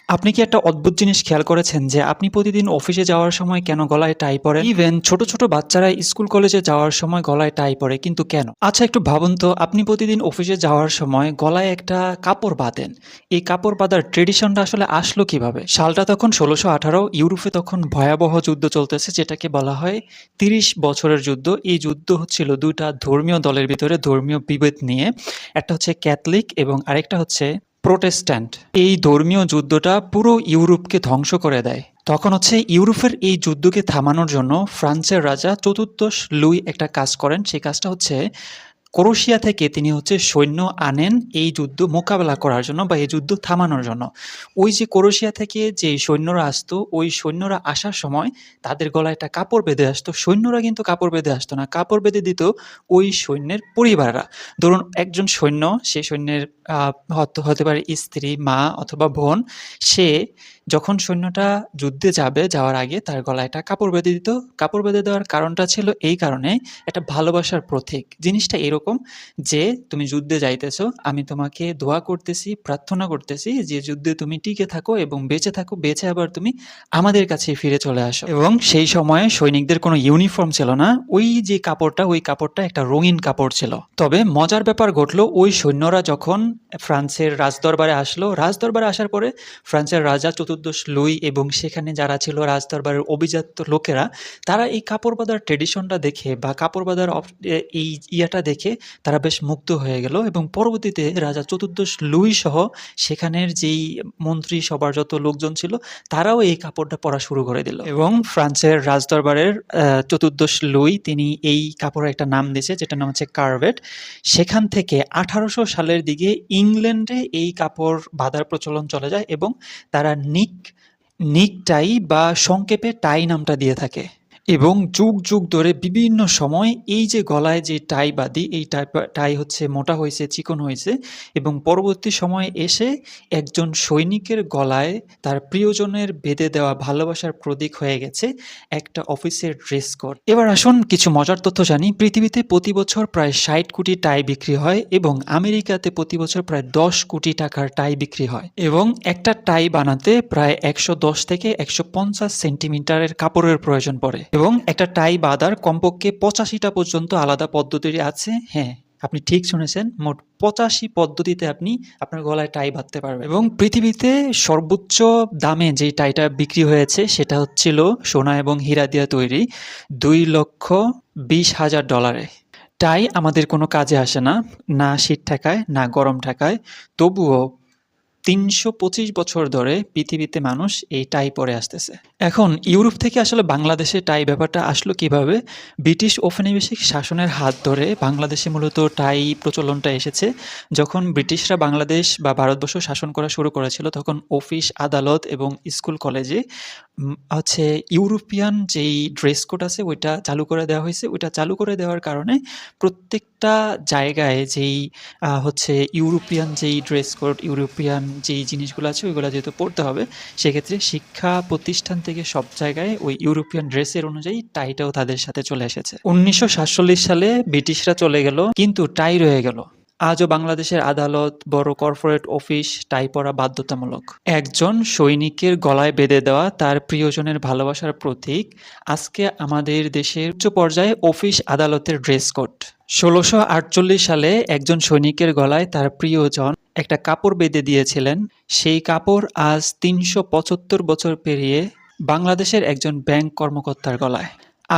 আপনি কি একটা অদ্ভুত জিনিস খেয়াল করেছেন যে আপনি প্রতিদিন অফিসে যাওয়ার সময় কেন গলায় টাই পরেন? ইভেন ছোট, ছোট বাচ্চারা স্কুল কলেজে যাওয়ার সময় গলায় টাই পরে কিন্তু কেন? আচ্ছা একটু ভাবুন তো আপনি প্রতিদিন অফিসে যাওয়ার সময় গলায় একটা কাপড় বাঁধেন। এই কাপড় বাঁধার ট্র্যাডিশনটা আসলে আসলো কিভাবে? সালটা তখন ১৬১৮ ইউরোপে তখন ভয়াবহ যুদ্ধ চলতেছে যেটাকে বলা হয় ৩০ বছরের যুদ্ধ। এই যুদ্ধ হচ্ছিল ২ টা ধর্মীয় দলের ভিতরে ধর্মীয় বিভেদ নিয়ে। একটা হচ্ছে ক্যাথলিক এবং আরেকটা হচ্ছে প্রোটেস্ট্যান্ট। এই ধর্মীয় যুদ্ধটা পুরো ইউরোপকে ধ্বংস করে দেয়। তখন হচ্ছে ইউরোপের এই যুদ্ধকে থামানোর জন্য ফ্রান্সের রাজা চতুর্দশ লুই একটা কাজ করেন। সেই কাজটা হচ্ছে ক্রোয়েশিয়া থেকে তিনি হচ্ছে সৈন্য আনেন এই যুদ্ধ মোকাবেলা করার জন্য বা এই যুদ্ধ থামানোর জন্য। ওই যে ক্রোয়েশিয়া থেকে যে সৈন্যরা আসতো, ওই সৈন্যরা আসার সময় তাদের গলায় একটা কাপড় বেঁধে আসতো। সৈন্যরা কিন্তু কাপড় বেঁধে আসতো না। কাপড় বেঁধে দিত ওই সৈন্যের পরিবাররা। ধরুন একজন সৈন্য, সে সৈন্যের হতে পারে স্ত্রী, মা অথবা বোন। সে যখন সৈন্যটা যুদ্ধে যাবে, যাওয়ার আগে তার গলায় একটা কাপড় বেঁধে দিত। কাপড় বেঁধে দেওয়ার কারণটা ছিল এই কারণে, একটা ভালোবাসার প্রতীক। জিনিসটা এরকম যে তুমি যুদ্ধে যাইতেছো, আমি তোমাকে দোয়া করতেছি, প্রার্থনা করতেছি যে যুদ্ধে তুমি টিকে থাকো এবং বেঁচে থাকো, বেঁচে আবার তুমি আমাদের কাছে ফিরে চলে আসো। এবং সেই সময়ে সৈনিকদের কোনো ইউনিফর্ম ছিল না। ওই যে কাপড়টা, ওই কাপড়টা একটা রঙিন কাপড় ছিল। তবে মজার ব্যাপার ঘটলো, ওই সৈন্যরা যখন ফ্রান্সের রাজদরবারে আসলো, রাজদরবারে আসার পরে ফ্রান্সের রাজা চতুর্দশ লুই এবং সেখানে যারা ছিল রাজদরবারের অভিজাত লোকেরা, তারা এই কাপড় বাঁধার ট্র্যাডিশনটা দেখে বা কাপড় বাঁধার এই ইয়াটা দেখে তারা বেশ মুগ্ধ হয়ে গেল এবং পরবর্তীতে রাজা চতুর্দশ লুই সহ সেখানের যেই মন্ত্রী সভার যত লোকজন ছিল তারাও এই কাপড়টা পরা শুরু করে দিল এবং ফ্রান্সের রাজদরবারের চতুর্দশ লুই তিনি এই কাপড়ের একটা নাম দিয়েছে যেটার নাম হচ্ছে কার্ভেট। সেখান থেকে ১৮০০ সালের দিকে ইংল্যান্ডে এই কাপড় বাঁধার প্রচলন চলে যায় এবং তারা নিক টাই বা সংক্ষেপে টাই নামটা দিয়ে থাকে। এবং যুগ যুগ ধরে বিভিন্ন সময় এই যে গলায় যে টাই বাঁধি, এই টাই হচ্ছে মোটা হয়েছে, চিকন হয়েছে এবং পরবর্তী সময়ে এসে একজন সৈনিকের গলায় তার প্রিয়জনের বেঁধে দেওয়া ভালোবাসার প্রতীক হয়ে গেছে একটা অফিসের ড্রেস কোড। এবার আসুন কিছু মজার তথ্য জানি। পৃথিবীতে প্রতি বছর প্রায় ৬০ কোটি টাই বিক্রি হয় এবং আমেরিকাতে প্রতি বছর প্রায় ১০ কোটি টাকার টাই বিক্রি হয় এবং একটা টাই বানাতে প্রায় ১১০ থেকে ১৫০ সেন্টিমিটারের কাপড়ের প্রয়োজন পড়ে এবং একটা টাই বাঁধার কমপক্ষে ৮৫টা পর্যন্ত আলাদা পদ্ধতি আছে। হ্যাঁ, আপনি ঠিক শুনেছেন, মোট ৮৫ পদ্ধতিতে আপনি আপনার গলায় টাই বাঁধতে পারবেন এবং পৃথিবীতে সর্বোচ্চ দামে যে টাইটা বিক্রি হয়েছে সেটা হচ্ছিল সোনা এবং হীরা দিয়ে তৈরি $২,২০,০০০। টাই আমাদের কোনো কাজে আসে না, না শীত ঠেকায় না গরম ঠেকায়, তবুও ৩২৫ বছর ধরে পৃথিবীতে মানুষ এই টাই পরে আসতেছে। এখন ইউরোপ থেকে আসলে বাংলাদেশে টাই ব্যাপারটা আসলো কিভাবে? ব্রিটিশ ঔপনিবেশিক শাসনের হাত ধরে বাংলাদেশে মূলত টাই প্রচলনটা এসেছে। যখন ব্রিটিশরা বাংলাদেশ বা ভারতবর্ষ শাসন করা শুরু করেছিল তখন অফিস, আদালত এবং স্কুল কলেজে হচ্ছে ইউরোপিয়ান যেই ড্রেস কোড আছে ওইটা চালু করে দেওয়া হয়েছে। ওইটা চালু করে দেওয়ার কারণে প্রত্যেকটা জায়গায় যেই হচ্ছে ইউরোপিয়ান যেই ড্রেস কোড, ইউরোপিয়ান যেই জিনিসগুলো আছে ওইগুলো যেহেতু পড়তে হবে, সেক্ষেত্রে শিক্ষা প্রতিষ্ঠান থেকে সব জায়গায় ওই ইউরোপিয়ান ড্রেসের অনুযায়ী টাইটাও তাদের সাথে চলে এসেছে। ১৯৪৭ সালে ব্রিটিশরা চলে গেল কিন্তু টাই রয়ে গেল। আজও বাংলাদেশের আদালত, বড় কর্পোরেট অফিস টাই পরা বাধ্যতামূলক। একজন সৈনিকের গলায় বেঁধে দেওয়া তার প্রিয়জনের ভালোবাসার প্রতীক আজকে আমাদের দেশের উচ্চ পর্যায়ে অফিস আদালতের ড্রেস কোড। ১৬৪৮ সালে একজন সৈনিকের গলায় তার প্রিয়জন একটা কাপড় বেঁধে দিয়েছিলেন। সেই কাপড় আজ ৩৭৫ বছর পেরিয়ে বাংলাদেশের একজন ব্যাংক কর্মকর্তার গলায়।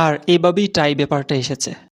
আর এভাবেই টাই ব্যাপারটা এসেছে।